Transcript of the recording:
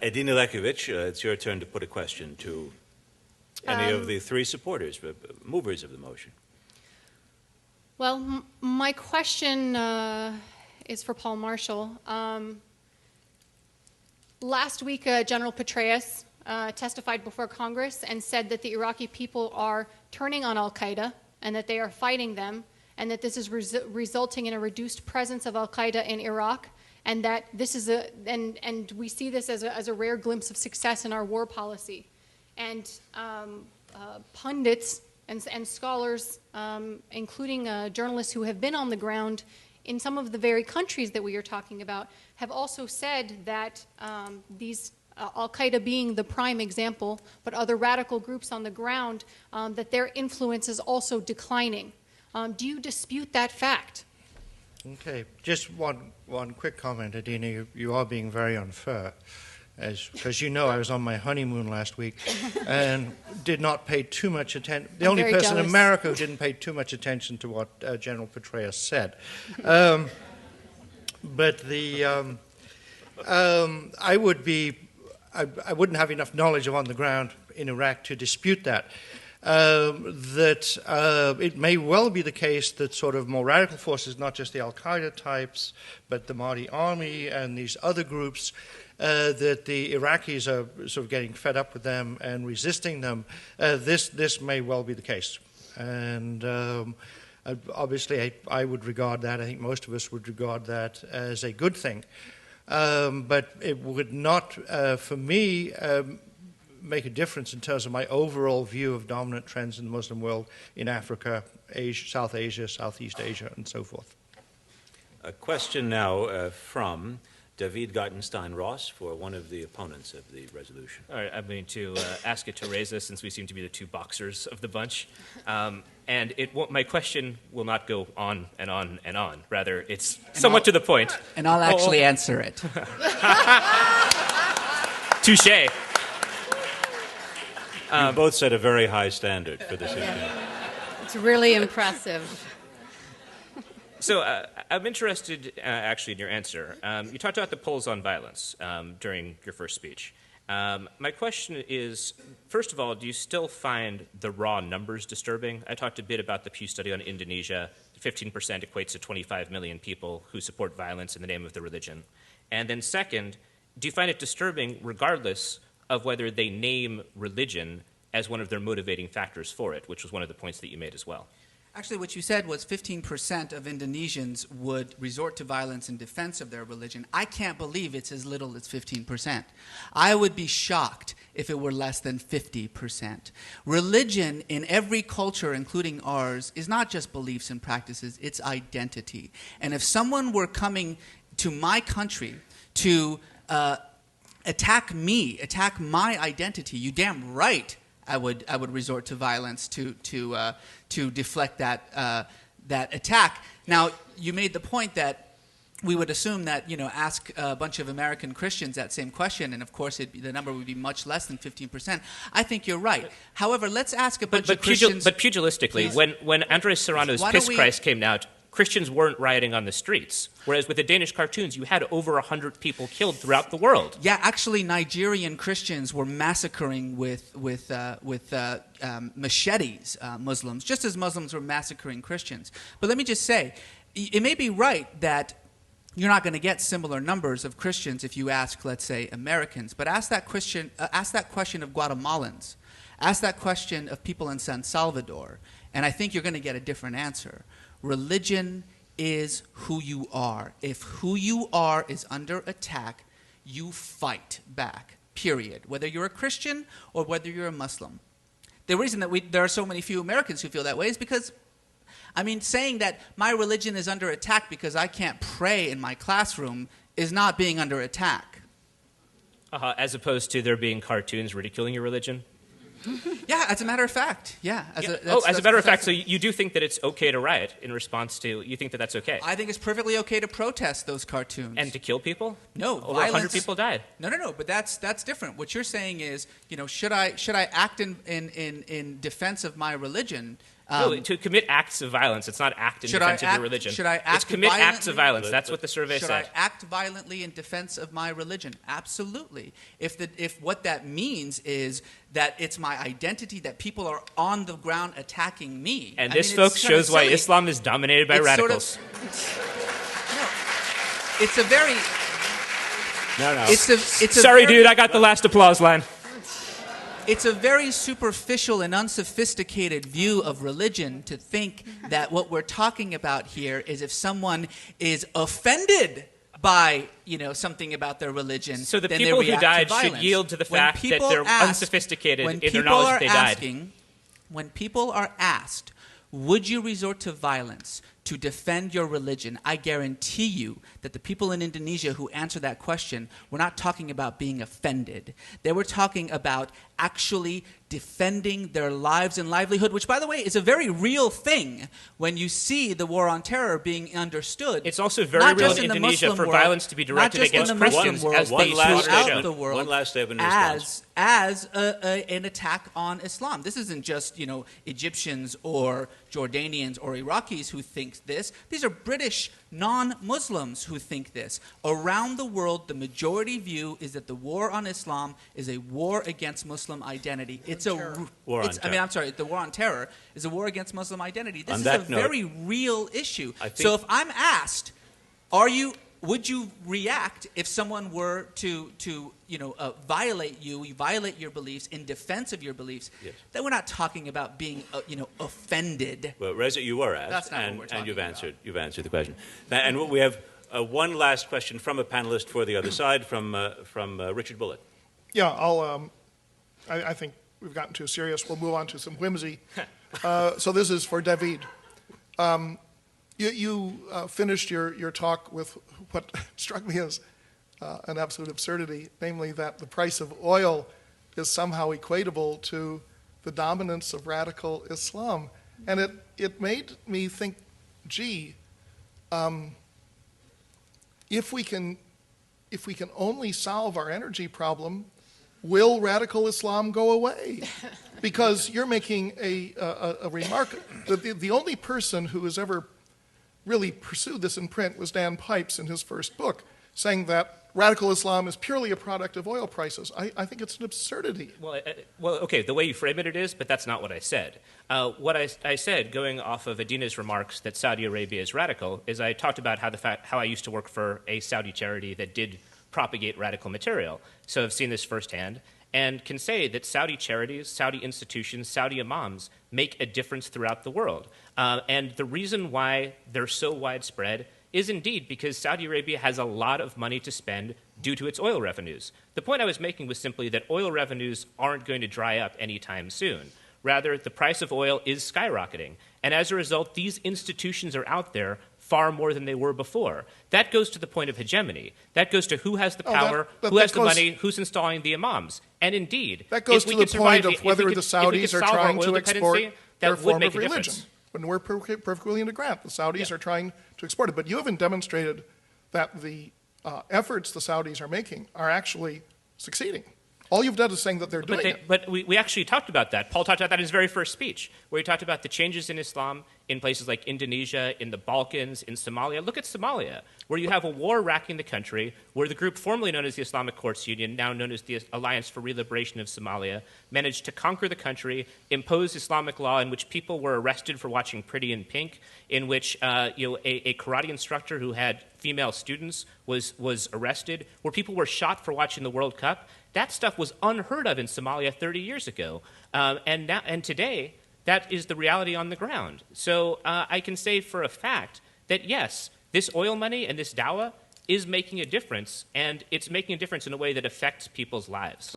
Edina Lekovic, it's your turn to put a question to any of the three supporters, movers of the motion. Well, my question is for Paul Marshall. Last week, General Petraeus testified before Congress and said that the Iraqi people are turning on al-Qaeda and that they are fighting them, and that this is resulting in a reduced presence of al-Qaeda in Iraq, and that this is and we see this as a rare glimpse of success in our war policy. And pundits and scholars, including journalists who have been on the ground in some of the very countries that we are talking about, have also said that these al-Qaeda being the prime example, but other radical groups on the ground, that their influence is also declining. Do you dispute that fact? Okay, just one quick comment, Edina. You are being very unfair, because you know I was on my honeymoon last week and did not pay too much attention. The only person in America who didn't pay too much attention to what General Petraeus said. But I wouldn't have enough knowledge of on the ground in Iraq to dispute that. It may well be the case that sort of more radical forces, not just the al-Qaeda types, but the Mahdi army and these other groups, that the Iraqis are sort of getting fed up with them and resisting them. This may well be the case. And obviously I would regard that, I think most of us would regard that as a good thing. But it would not, for me, make a difference in terms of my overall view of dominant trends in the Muslim world in Africa, Asia, South Asia, Southeast Asia, and so forth. A question now from David Gartenstein-Ross for one of the opponents of the resolution. All right, I'm going to ask it to Reza, since we seem to be the two boxers of the bunch. And my question will not go on and on and on. Rather, it's somewhat to the point. And I'll actually answer it. Touché. You both set a very high standard for this issue. It's really impressive. So I'm interested, actually, in your answer. You talked about the polls on violence during your first speech. My question is, first of all, do you still find the raw numbers disturbing? I talked a bit about the Pew study on Indonesia. 15% equates to 25 million people who support violence in the name of the religion. And then second, do you find it disturbing regardless of whether they name religion as one of their motivating factors for it, which was one of the points that you made as well? Actually, what you said was 15% of Indonesians would resort to violence in defense of their religion. I can't believe it's as little as 15%. I would be shocked if it were less than 50%. Religion in every culture, including ours, is not just beliefs and practices, it's identity. And if someone were coming to my country to attack me, attack my identity, you damn right I would resort to violence to deflect that attack. Now, you made the point that we would assume that, ask a bunch of American Christians that same question, and of course the number would be much less than 15%. I think you're right. However, let's ask a bunch of Christians. But pugilistically, when Andres Serrano's Piss Christ came out, Christians weren't rioting on the streets, whereas with the Danish cartoons, you had over 100 people killed throughout the world. Yeah, actually, Nigerian Christians were massacring with machetes Muslims, just as Muslims were massacring Christians. But let me just say, it may be right that you're not going to get similar numbers of Christians if you ask, let's say, Americans. But ask that question of Guatemalans. Ask that question of people in San Salvador, and I think you're going to get a different answer. Religion is who you are. If who you are is under attack, you fight back, period. Whether you're a Christian or whether you're a Muslim. The reason that there are so few Americans who feel that way is because, saying that my religion is under attack because I can't pray in my classroom is not being under attack. As opposed to there being cartoons ridiculing your religion? Yeah, as a matter of fact, yeah. As a matter of fact, so you do think that it's okay to riot in response to, you think that that's okay? I think it's perfectly okay to protest those cartoons. And to kill people? No, over 100 people died. No, but that's different. What you're saying is, should I act in defense of my religion No, to commit acts of violence. It's not act in defense of your religion. Should I act It's commit acts of violently? violence. That's what the survey Should said. I act violently in defense of my religion? Absolutely. If what that means is that it's my identity, that people are on the ground attacking me. And I this, mean, folks, it's kinda shows why silly. Islam is dominated by It's sort of- radicals. No, it's a very. No. It's a Sorry, very, dude, I got the last applause line. It's a very superficial and unsophisticated view of religion to think that what we're talking about here is if someone is offended by something about their religion, So the then people they who react died to should violence. yield to the When fact that people they're ask- unsophisticated when in their people knowledge are that they died. asking, when people are asked, would you resort to violence to defend your religion? I guarantee you that the people in Indonesia who answer that question were not talking about being offended. They were talking about actually defending their lives and livelihood, which, by the way, is a very real thing when you see the war on terror being understood. It's also very Not real just in in the Indonesia Muslim for world, violence to be not directed just in against the Muslim Christians world, as one they last shoot throughout statement. the world One last statement in response. as an attack on Islam. This isn't just Egyptians or Jordanians or Iraqis who think this. These are British non-Muslims who think this. Around the world, the majority view is that the war on Islam is a war against Muslim identity. It's a War on it's, I terror. mean, I'm sorry, the war on terror is a war against Muslim identity. This On is that a note, very real issue. I think- So if I'm asked, would you react if someone were to violate your beliefs in defense of your beliefs? Yes. Then we're not talking about being offended. Well, Reza, you were asked, That's not what and, we're and talking you've about. answered the question. And we have one last question from a panelist for the other side, from Richard Bulliet. Yeah, I think we've gotten too serious. We'll move on to some whimsy. So this is for David. You finished your talk with what struck me as an absolute absurdity, namely that the price of oil is somehow equatable to the dominance of radical Islam. And it made me think, gee, if we can only solve our energy problem, will radical Islam go away? Because you're making a remark. The only person who has ever really pursued this in print was Dan Pipes in his first book, saying that radical Islam is purely a product of oil prices. I think it's an absurdity. Well, okay, the way you frame it is, but that's not what I said. What I said, going off of Edina's remarks that Saudi Arabia is radical, is I talked about how I used to work for a Saudi charity that did propagate radical material. So I've seen this firsthand and can say that Saudi charities, Saudi institutions, Saudi imams make a difference throughout the world. And the reason why they're so widespread is indeed because Saudi Arabia has a lot of money to spend due to its oil revenues. The point I was making was simply that oil revenues aren't going to dry up anytime soon. Rather, the price of oil is skyrocketing. And as a result, these institutions are out there far more than they were before. That goes to the point of hegemony. That goes to who has the power, who has the money, who's installing the imams. And indeed, That goes if we to the could point survive of whether the Saudis are trying to export their form of religion. When we're perfectly willing to grant the Saudis are trying to export it. But you haven't demonstrated that the efforts the Saudis are making are actually succeeding. All you've done is saying that they're doing it. But we actually talked about that. Paul talked about that in his very first speech, where he talked about the changes in Islam in places like Indonesia, in the Balkans, in Somalia. Look at Somalia, where you have a war racking the country, where the group formerly known as the Islamic Courts Union, now known as the Alliance for Re-Liberation of Somalia, managed to conquer the country, impose Islamic law in which people were arrested for watching Pretty in Pink, in which a karate instructor who had female students was arrested, where people were shot for watching the World Cup. That stuff was unheard of in Somalia 30 years ago. And today, that is the reality on the ground. So I can say for a fact that, yes, this oil money and this dawah is making a difference, and it's making a difference in a way that affects people's lives.